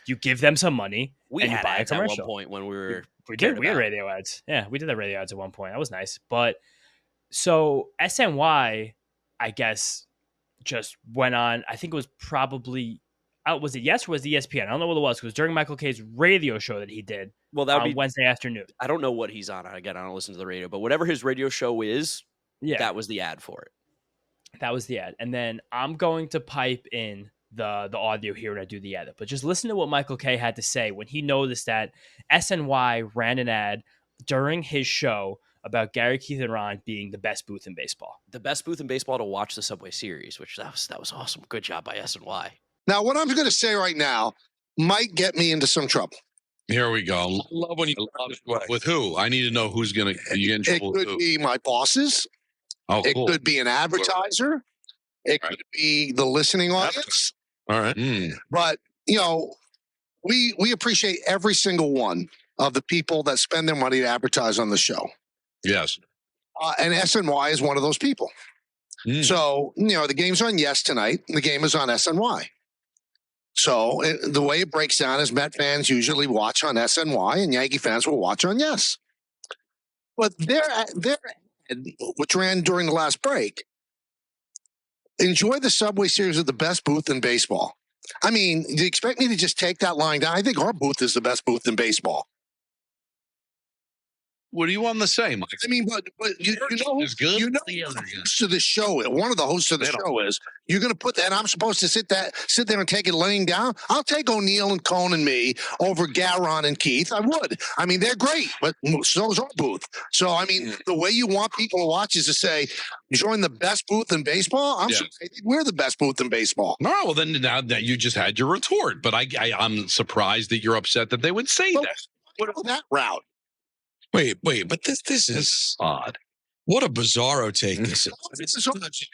you give them some money
we
and you
had
buy a
ads at one
commercial.
point when we were
We
cared
did. We had
about.
radio ads. Yeah, we did the radio ads at one point. That was nice. But so SNY, I guess, just went on. I think it was probably was it Yes or was it ESPN? I don't know what it was. It was during Michael K's radio show that he did
Well, that would
on
be.
Wednesday afternoon.
I don't know what he's on. Again, I don't listen to the radio, but whatever his radio show is,
Yeah,
that was the ad for it.
that was the ad. And then I'm going to pipe in the audio here when I do the edit. But just listen to what Michael K had to say when he noticed that SNY ran an ad during his show about Gary, Keith, and Ron being the best booth in baseball.
The best booth in baseball to watch the Subway Series, which that was awesome. Good job by SNY.
Now, what I'm going to say right now might get me into some trouble.
Here we go. Love when you with who? I need to know who's going to get in trouble.
It could be my bosses.
Oh,
It
cool.
could be an advertiser. It could be the listening audience.
All right.
But, we appreciate every single one of the people that spend their money to advertise on the show.
Yes.
And SNY is one of those people. So, the game's on Yes tonight. The game is on SNY. So the way it breaks down is Met fans usually watch on SNY and Yankee fans will watch on Yes. But their ad, which ran during the last break, enjoy the Subway Series of the best booth in baseball. I mean, do you expect me to just take that line down? I think our booth is the best booth in baseball.
What do you want to say, Mike?
I mean, but you know,
Is good.
the host of the show, one of the hosts of the show is, you're going to put that, and I'm supposed to sit there and take it laying down. I'll take O'Neill and Cone and me over Garon and Keith. I would. I mean, they're great, but so is our booth. So, I mean, the way you want people to watch is to say, join the best booth in baseball. I think we're the best booth in baseball.
All right, well, then now that you just had your retort, but I'm surprised that you're upset that they would say that.
What that route?
Wait, but this is odd. What a bizarro take this is.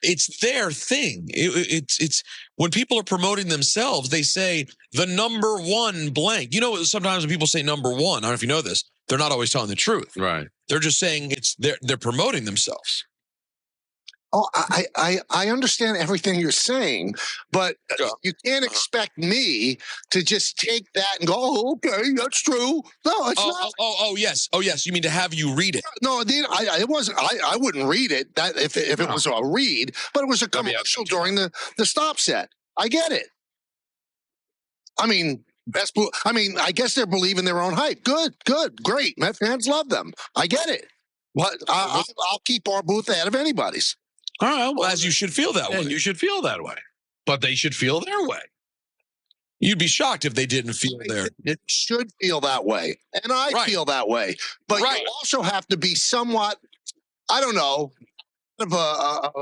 It's their thing. It's when people are promoting themselves, they say the number one blank. Sometimes when people say number one, I don't know if you know this, they're not always telling the truth.
Right.
They're just saying they're promoting themselves.
Oh, I understand everything you're saying, but you can't expect me to just take that and go, oh, okay, that's true. No, it's not.
Oh, yes. You mean to have you read it?
No, it wasn't. I wouldn't read it. That if it was a read, but it was a commercial during the stop set. I get it. I mean, I guess they're believing their own hype. Good, great. Met fans love them. I get it. But I'll keep our booth ahead of anybody's.
All right, well, as you should feel that way.
You should feel that way. But they should feel their way.
You'd be shocked if they didn't feel
It should feel that way. And I feel that way. But you also have to be somewhat, I don't know, of a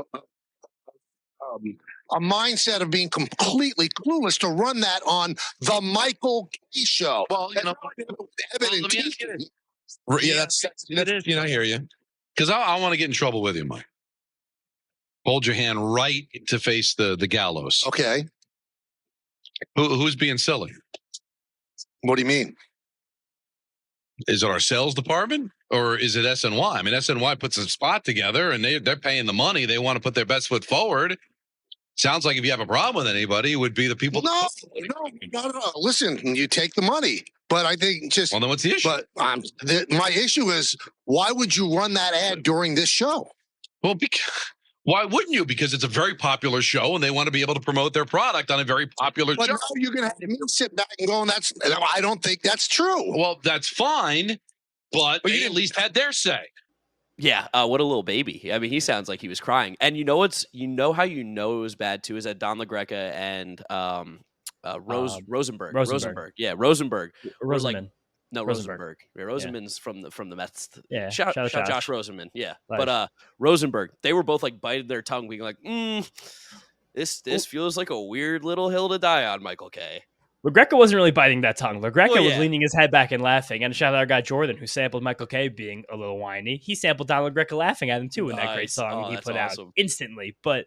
mindset of being completely clueless to run that on the Michael Key show.
Well,
Yeah,
that's I hear you.
Because I want to get in trouble with you, Mike. Hold your hand right to face the gallows.
Okay.
Who's being silly?
What do you mean?
Is it our sales department or is it SNY? I mean, SNY puts a spot together and they're paying the money. They want to put their best foot forward. Sounds like if you have a problem with anybody, it would be the people.
No, not at all. Listen, you take the money. But I think
well, then what's the issue?
But my issue is, why would you run that ad during this show?
Well, why wouldn't you? Because it's a very popular show and they want to be able to promote their product on a very popular show.
Now you're going to have me sit back and go, I don't think that's true.
Well, that's fine, but they at least had their say.
Yeah, what a little baby. I mean, he sounds like he was crying. And how you know it was bad too is that Don LaGreca and Rosenberg. Yeah, Rosenberg.
Rosenman.
Rosenberg. Yeah, Rosenman's from the Mets'd.
Yeah.
Shout out Josh Rosenman. Yeah. But Rosenberg, they were both like biting their tongue, being like, This feels like a weird little hill to die on, Michael K.
LaGreca wasn't really biting that tongue. LaGreca
Well,
was
yeah.
leaning his head back and laughing. And shout out our guy Jordan, who sampled Michael K being a little whiny. He sampled Don LaGreca laughing at him too in that great
Nice.
song
Oh,
he
that's
put
awesome.
out instantly. But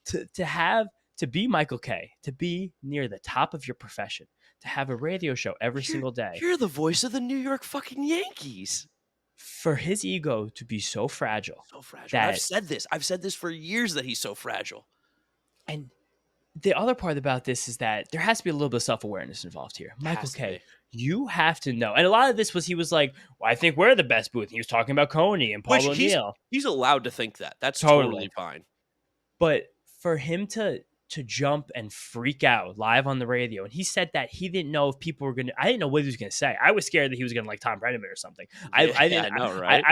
to be Michael K, to be near the top of your profession, to have a radio show every single day,
You're the voice of the New York fucking Yankees.
for his ego to be so fragile.
So fragile.
That,
I've said this for years that he's so fragile.
and the other part about this is that there has to be a little bit of self-awareness involved here. Michael K, you have to know. And a lot of this was, he was like, well, I think we're the best booth. He was talking about Coney and Paul O'Neill.
He's allowed to think that. That's totally fine.
But for him to jump and freak out live on the radio, and he said that he didn't know if people were I didn't know what he was gonna say. I was scared that he was gonna like Tom Brenneman or something. I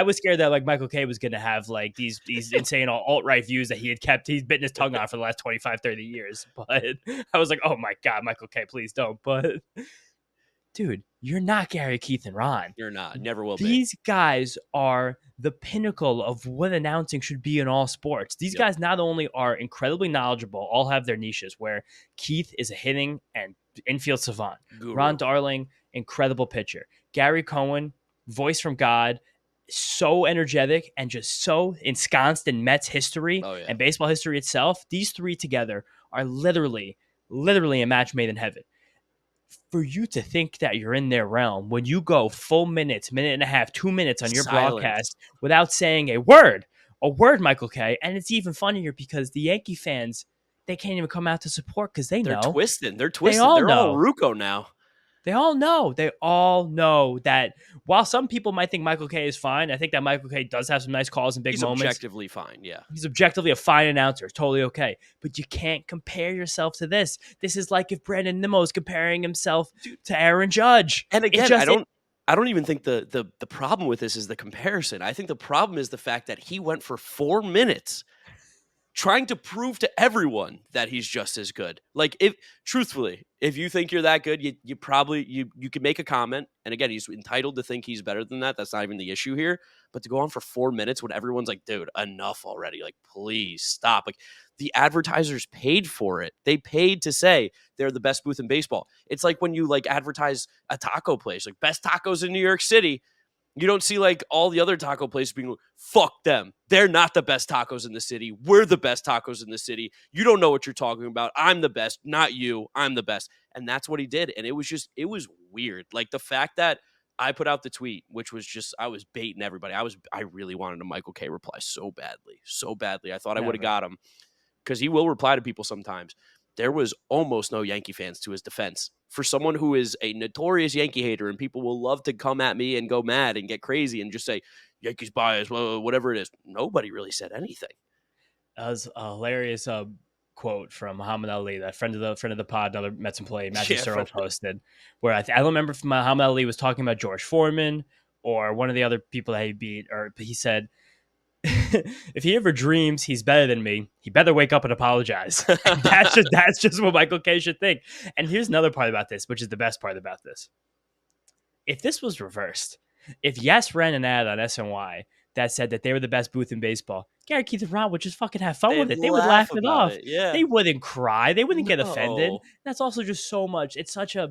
was scared that like Michael K was gonna have like these insane alt-right views that he's bitten his tongue on for the last 25, 30 years. But I was like, oh my God, Michael K, please don't. But dude, you're not Gary, Keith, and Ron.
You're not. Never will be.
These guys are the pinnacle of what announcing should be in all sports. These guys not only are incredibly knowledgeable, all have their niches, where Keith is a hitting and infield savant.
Guru.
Ron Darling, incredible pitcher. Gary Cohen, voice from God, so energetic and just so ensconced in Mets history and baseball history itself. These three together are literally a match made in heaven. For you to think that you're in their realm when you go full minute and a half, 2 minutes on your broadcast without saying a word, Michael K. And it's even funnier because the Yankee fans, they can't even come out to support because they're
twisted. They're
They all know.
all Ruco now.
They all know that while some people might think Michael K is fine, I think that Michael K does have some nice calls and big moments.
He's objectively fine, yeah.
He's objectively a fine announcer, totally okay. But you can't compare yourself to this. This is like if Brandon Nimmo is comparing himself to Aaron Judge.
And again, I don't even think the problem with this is the comparison. I think the problem is the fact that he went for 4 minutes trying to prove to everyone that he's just as good. Like, if you think you're that good, you probably you could make a comment. And again, he's entitled to think he's better than that. That's not even the issue here. But to go on for 4 minutes when everyone's like, dude, enough already. Like, please stop. Like, the advertisers paid for it. They paid to say they're the best booth in baseball. It's like when you like advertise a taco place, like best tacos in New York City. You don't see like all the other taco places being like, fuck them. They're not the best tacos in the city. We're the best tacos in the city. You don't know what you're talking about. I'm the best, not you. I'm the best. And that's what he did. And it was weird. Like the fact that I put out the tweet, which was just, I was baiting everybody. I really wanted a Michael K reply so badly. I thought I would have got him because he will reply to people sometimes. There was almost no Yankee fans to his defense. For someone who is a notorious Yankee hater, and people will love to come at me and go mad and get crazy and just say, Yankees bias, whatever it is. Nobody really said anything.
That was a hilarious quote from Muhammad Ali, that friend of the pod, another Mets employee, Matthew Searle posted, where I don't remember if Muhammad Ali was talking about George Foreman or one of the other people that he beat, or he said, if he ever dreams he's better than me, he better wake up and apologize. And that's just what Michael K should think. And here's another part about this, which is the best part about this. If this was reversed, if Yes ran an ad on SNY that said that they were the best booth in baseball, Gary, Keith, and Ron would just fucking have fun with it. They would laugh it off. They wouldn't cry. They wouldn't get offended. That's also just so much. It's such a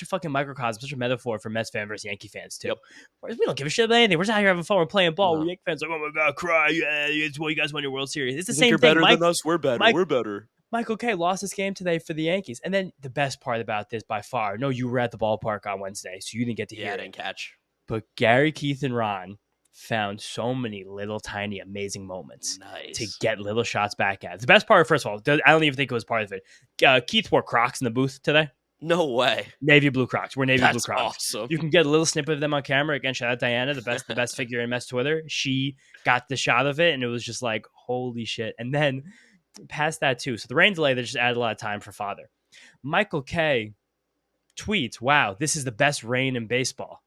fucking microcosm, such a metaphor for Mets fans versus Yankee fans too. Whereas we don't give a shit about anything. We're just out here having fun. We're playing ball. We're Yankee fans like, oh my God, cry. Yeah, it's what you guys won your World Series. It's the same thing.
You're better than us. We're better. We're better.
Michael K lost this game today for the Yankees. And then the best part about this by far, no, you were at the ballpark on Wednesday, so you didn't get to hear it.
I didn't catch.
But Gary, Keith, and Ron found so many little, tiny, amazing moments to get little shots back at. The best part, first of all, I don't even think it was part of it. Keith wore Crocs in the booth today.
No way.
Navy blue Crocs. We're navy blue Crocs.
Awesome.
You can get a little snippet of them on camera. Again, shout out Diana, the best figure in Mets Twitter. She got the shot of it, and it was just like, holy shit. And then past that too. So the rain delay, they just added a lot of time for Father. Michael K tweets, wow, this is the best rain in baseball.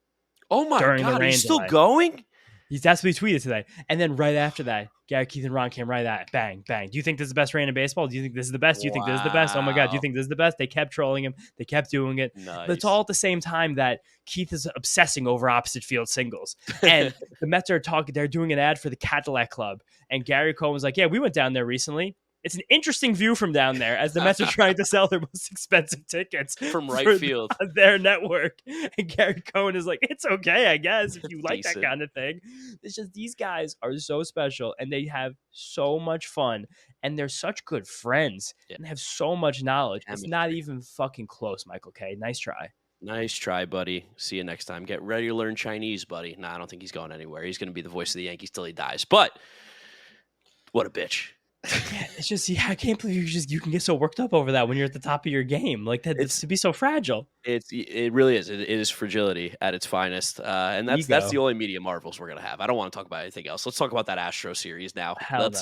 Oh my God, he's still going?
That's what he tweeted today. And then right after that, Gary, Keith, and Ron came right at it. Bang, bang. Do you think this is the best rain in baseball? Do you think this is the best? Do you think this is the best? Oh my God, do you think this is the best? They kept trolling him. They kept doing it.
Nice.
But it's all at the same time that Keith is obsessing over opposite field singles. And the Mets are talking, they're doing an ad for the Cadillac Club. And Gary Cohen was like, yeah, we went down there recently. It's an interesting view from down there as the Mets are trying to sell their most expensive tickets
From right field.
on their network. And Gary Cohen is like, it's okay, I guess, if you like that
Decent.
kind of thing. It's just these guys are so special and they have so much fun and they're such good friends and have so much knowledge. It's not even fucking close, Michael K. Nice try.
Nice try, buddy. See you next time. Get ready to learn Chinese, buddy. Nah, I don't think he's going anywhere. He's going to be the voice of the Yankees till he dies. But what a bitch.
Yeah, it's just I can't believe you can get so worked up over that when you're at the top of your game. Like that, it's to be so fragile.
It really is. It is fragility at its finest, and that's the only media marvels we're gonna have. I don't want to talk about anything else. Let's talk about that Astro series now. Let's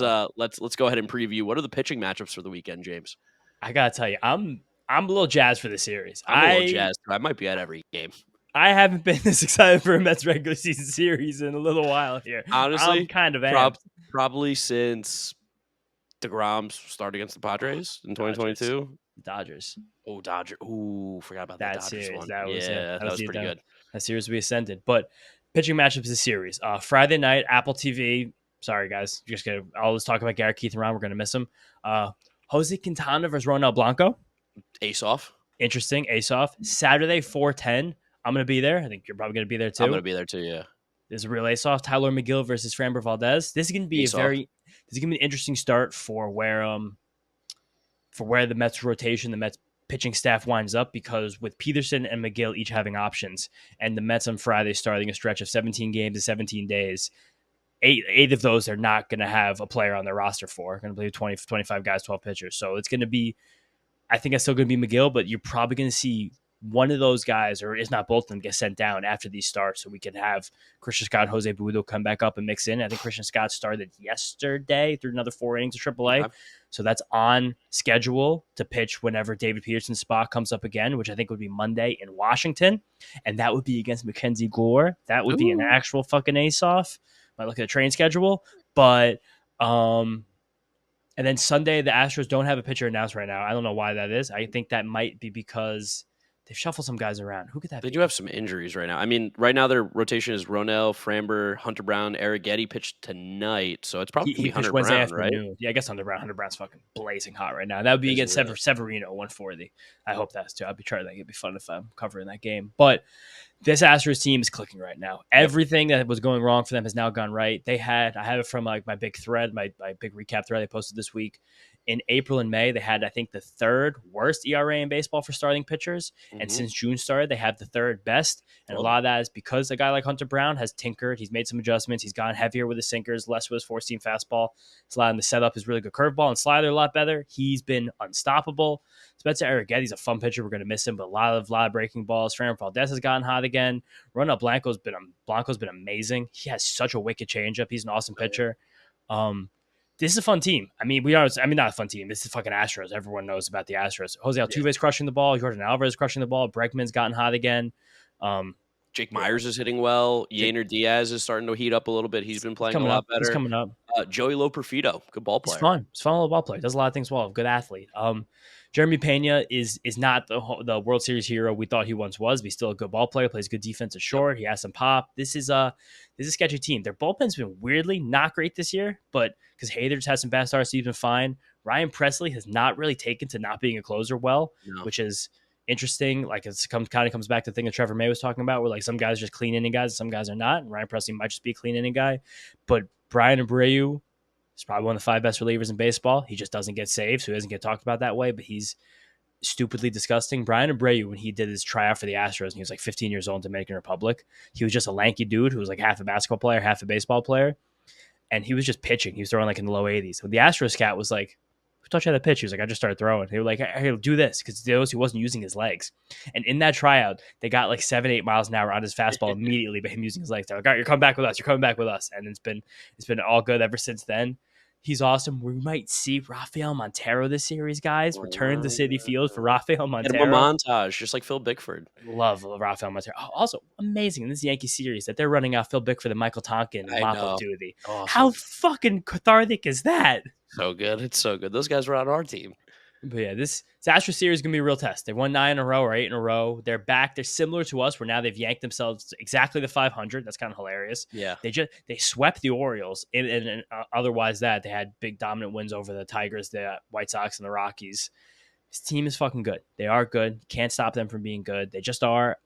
go ahead and preview. What are the pitching matchups for the weekend, James?
I gotta tell you, I'm a little jazzed for the series.
I'm a little jazzed. I might be at every game.
I haven't been this excited for a Mets regular season series in a little while here.
Honestly,
I'm kind of
probably since DeGrom started against the Padres in 2022.
Dodgers.
Oh, Dodgers. Ooh, forgot about that Dodgers
series.
one.
That
was pretty good.
That series we ascended. But pitching matchups is series. Friday night, Apple TV. Sorry, guys. Just gonna always talk about Garrett Keith and Ron. We're gonna miss him. Jose Quintana versus Ronel Blanco.
Ace off.
Interesting. Ace off. Saturday, 4:10. I'm gonna be there. I think you're probably gonna be there too.
I'm gonna be there too. Yeah.
There's a real ace off. Tyler McGill versus Framber Valdez. This is gonna be this is gonna be an interesting start for where the Mets rotation, the Mets pitching staff winds up, because with Peterson and McGill each having options, and the Mets on Friday starting a stretch of 17 games in 17 days, eight of those they're not going to have a player on their roster for. Going to play 20, 25 guys, 12 pitchers. So it's going to be, I think it's still going to be McGill, but you're probably going to see one of those guys, or if not both of them, get sent down after these starts, so we can have Christian Scott, Jose Budo come back up and mix in. I think Christian Scott started yesterday through another 4 innings of AAA. So that's on schedule to pitch whenever David Peterson's spot comes up again, which I think would be Monday in Washington. And that would be against Mackenzie Gore. That would be an actual fucking ace off. Might look at the train schedule. But and then Sunday, the Astros don't have a pitcher announced right now. I don't know why that is. I think that might be because they've shuffled some guys around. Who could that be?
They do have some injuries right now. I mean, right now their rotation is Ronell, Framber, Hunter Brown, Arrighetti pitched tonight, so it's probably
he
Hunter
Wednesday
Brown,
afternoon.
right?
Yeah, I guess Hunter Brown's fucking blazing hot right now. That would be against Severino, 140. I hope that's too. I'd be trying to think it'd be fun if I'm covering that game. But this Astros team is clicking right now. Everything that was going wrong for them has now gone right. I have it from like my big thread, my big recap thread I posted this week. In April and May, they had, I think, the third worst ERA in baseball for starting pitchers. Mm-hmm. And since June started, they have the third best. And a lot of that is because a guy like Hunter Brown has tinkered. He's made some adjustments. He's gone heavier with his sinkers, less with his four-seam fastball. It's allowed him to set up his really good curveball and slider a lot better. He's been unstoppable. Spencer Arrighetti's a fun pitcher. We're going to miss him, but a lot of breaking balls. Framber Valdez has gotten hot again. Ronel Blanco's been amazing. He has such a wicked changeup. He's an awesome pitcher. This is a fun team. I mean, not a fun team. This is fucking Astros. Everyone knows about the Astros. Jose Altuve's crushing the ball. Jordan Alvarez crushing the ball. Bregman's gotten hot again.
Jake Myers is hitting well. Yainer Diaz is starting to heat up a little bit. He's been playing a lot better.
He's coming up.
Joey Loperfido, good ball player.
He's fun. He's a fun little ball player. Does a lot of things well. Good athlete. Jeremy Pena is not the World Series hero we thought he once was, but he's still a good ball player. Plays good defense at short. He has some pop. This is a sketchy team. Their bullpen's been weirdly not great this year, but because Hader just has some bad starts, he's been fine. Ryan Presley has not really taken to not being a closer which is interesting. Like it kind of comes back to the thing that Trevor May was talking about, where like some guys are just clean inning guys and some guys are not. And Ryan Presley might just be a clean inning guy, but Brian Abreu is probably one of the 5 best relievers in baseball. He just doesn't get saved, so he doesn't get talked about that way, but he's stupidly disgusting. Brian Abreu, when he did his tryout for the Astros and he was like 15 years old in Dominican Republic, he was just a lanky dude who was like half a basketball player, half a baseball player. And he was just pitching. He was throwing like in the low 80s. When the Astros scout was like, who taught you how to pitch? He was like, I just started throwing. They were like, hey, do this, because he wasn't using his legs. And in that tryout, they got like 7-8 miles an hour on his fastball immediately by him using his legs. They're like, all right, you're coming back with us. You're coming back with us. And it's been all good ever since then. He's awesome. We might see Rafael Montero this series, guys. Return to Citi Field for Rafael Montero.
Get him a montage, just like Phil Bickford.
Love Rafael Montero. Oh, also, amazing in this Yankee series that they're running out Phil Bickford and Michael Tonkin mop-up duty. Awesome. How fucking cathartic is that?
So good. It's so good. Those guys were on our team.
But yeah, this Astros series is gonna be a real test. They won 9 in a row or 8 in a row. They're back. They're similar to us, where now they've yanked themselves to exactly the 500. That's kind of hilarious.
Yeah.
They swept the Orioles, and otherwise that they had big dominant wins over the Tigers, the White Sox, and the Rockies. This team is fucking good. They are good. Can't stop them from being good. They just are.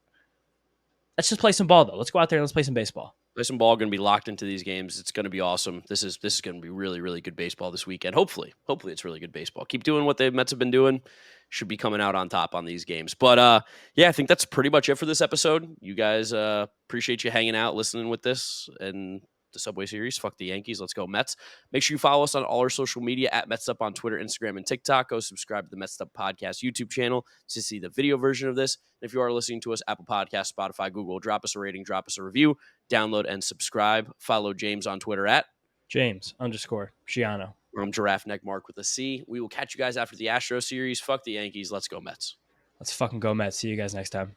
Let's just play some ball though. Let's go out there and let's play some baseball.
Play some ball. Going to be locked into these games. It's going to be awesome. This is going to be really, really good baseball this weekend. Hopefully it's really good baseball. Keep doing what the Mets have been doing. Should be coming out on top on these games. But yeah, I think that's pretty much it for this episode. You guys, appreciate you hanging out, listening with this and the Subway Series. Fuck the Yankees. Let's go Mets. Make sure you follow us on all our social media at Mets'd on Twitter, Instagram, and TikTok. Go subscribe to the Mets'd Podcast YouTube channel to see the video version of this. And if you are listening to us, Apple Podcasts, Spotify, Google, drop us a rating, drop us a review, download and subscribe. Follow James on Twitter at
James_Shiano.
I'm Giraffe Neck Mark with a C. We will catch you guys after the Astro series. Fuck the Yankees. Let's go Mets.
Let's fucking go Mets. See you guys next time.